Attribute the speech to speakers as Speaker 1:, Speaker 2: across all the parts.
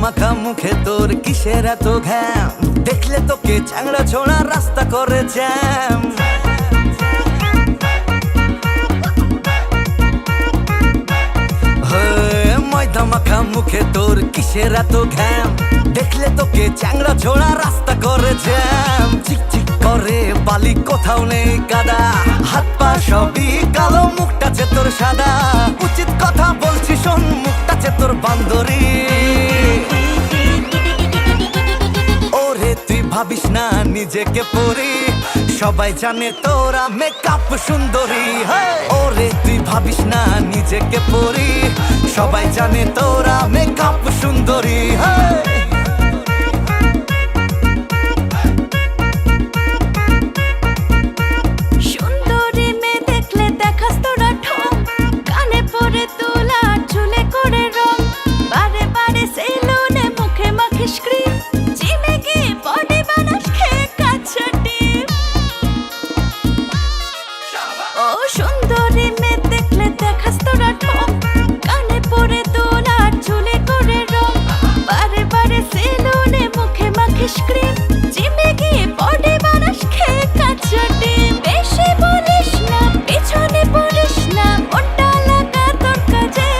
Speaker 1: মাখা মুখে তোর কিসের এত ঘ্যাম, দেখলে তোকে চ্যাংড়া ছোড়া রাস্তা করে জ্যাম। ময়দা মাখা মুখে তোর কিসের এত ঘ্যাম, দেখলে তোকে চ্যাংড়া ছোড়া রাস্তা করে জ্যাম। চিকচিক করে বালি কোথাও নেই কাদা, হাত পা সবই কালো, মুখটাছে তোর সাদা। উচিত কথা বলছি শোন, মুখটাছে তোর বান্দরি। ওরে তুই ভাবিস না নিজেকে পরি, সবাই জানে তোরা মেকআপ সুন্দরী। ওরে তুই ভাবিস না নিজেকে পরি, সবাই জানে তোরা মেকআপ সুন্দরী।
Speaker 2: সুন্দরী মেয়ে দেখলে দেখাস তোরা ঠোঁট, কানে পরে তোলা চুলে করে রং, বারে বারে সেলুনে মুখে মাখিস ক্রিম, জিমে গিয়ে বডি বানাস খেয়ে কাঁচা ডিম। ও সুন্দরী মেয়ে দেখলে দেখাস তোরা ঠোঁট, কানে পরে তোলা চুলে করে রং, বারে বারে সেলুনে মুখে মাখিস ক্রিম, জিমে গিয়ে বডি বানাস খেয়ে কাঁচা ডিম। বেশি বলিস না, পেছনে পড়িস না, মনটা লাগা তোর কাজে।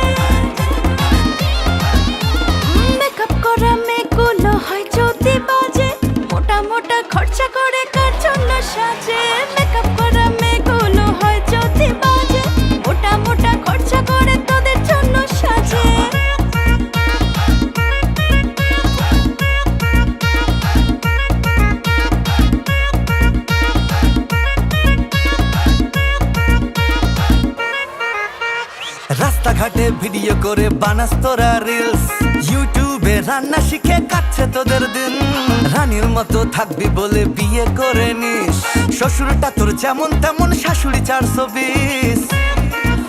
Speaker 2: মেকআপ করা মেয়েগুলো হয় যদি বাজে, মোটা মোটা খরচা করে কার জন্য সাজে। মেকআপ করা মেয়েগুলো হয় যদি বাজে, মোটা মোটা খরচা করে তোদের জন্য সাজে।
Speaker 1: রাস্তাঘাটে ভিডিও করে বানাস তোরা রিলস, ইউটিউবে রান্না শিখে কাটছে তোদের দিন। রানীর মতো থাকবি বলে বিয়ে করে নিস, শ্বশুরটা তোর যেমন তেমন, শাশুড়ি 420।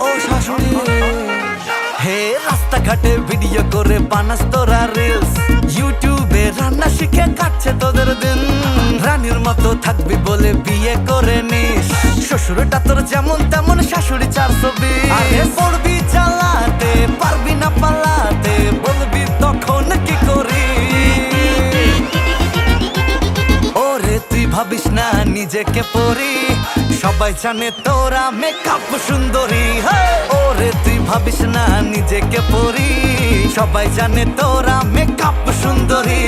Speaker 1: ও শাশুড়ি হে, রাস্তাঘাটে ভিডিও করে বানাস তোরা রিলস, ইউটিউবে রান্না শিখে কাটছে তোদের দিন। রানীর মতো থাকবি বলে বিয়ে করে নিস, শ্বশুরটা তোর যেমন তেমন, শাশুড়ি 420। আরে পড়বি চালাতে, পারবি না পালাতে, বলবি তখন কি করি। ওরে তুই ভাবিস না নিজেকে পরি, সবাই জানে তোরা মেকআপ সুন্দরী। ওরে তুই ভাবিস না নিজেকে পরি, সবাই জানে তোরা মেকআপ সুন্দরী।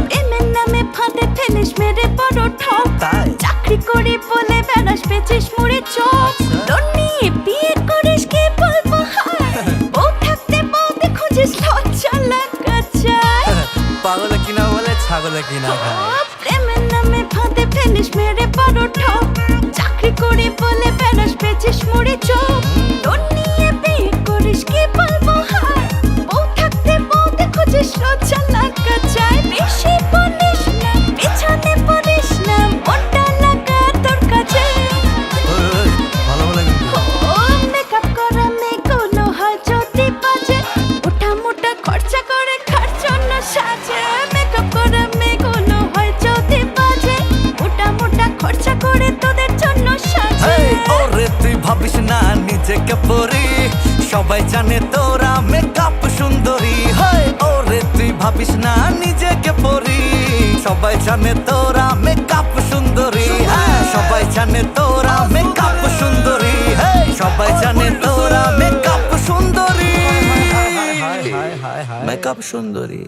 Speaker 2: প্রেমের নামে ফাঁদে ফেলিস মেরে বড় ঠক, চাকরি করি বলে বেড়াস পেছিস মুড়ে চোখ। তোর নিয়ে বিয়ে করিস কি বলবো হায়, বউ থাকতে বউতে খুঁজিস লজ্জা লাগা চাই।
Speaker 1: পাগল কিনা বলে ছাগল কিনা খায়।
Speaker 2: প্রেমের নামে ফাঁদে ফেলিস মেরে বড় ঠক, চাকরি করি বলে বেড়াস পেছিস মুড়ে চোখ। তোর নিয়ে বিয়ে করিস কি বলবো হায়, বউ থাকতে বউতে খুঁজিস লজ্জা লাগা চাই। বেশি বলিস না, পেছনে পড়িস না, মনটা লাগা তোর কাছে।
Speaker 1: ভালো বলে
Speaker 2: ও মেকআপ করা মেয়েগুলো হয় যদি বাজে, মোটা মোটা খরচা করে কার জন্য সাজে। মেকআপ করা মেয়েগুলো হয় যদি বাজে, মোটা মোটা খরচা করে তোদের জন্য সাজে।
Speaker 1: ওরে তুই ভাবিস না নিজেকে পরি, সবাই জানে তোরা মেকআপ সুন্দরী। ওরে তুই ভাবিস না নিজেকে পরি, সবাই জানে তোরা মেকআপ সুন্দরী। সবাই জানে তোরা মেকআপ সুন্দরী, সবাই জানে তোরা মেকআপ সুন্দরী, মেকআপ সুন্দরী।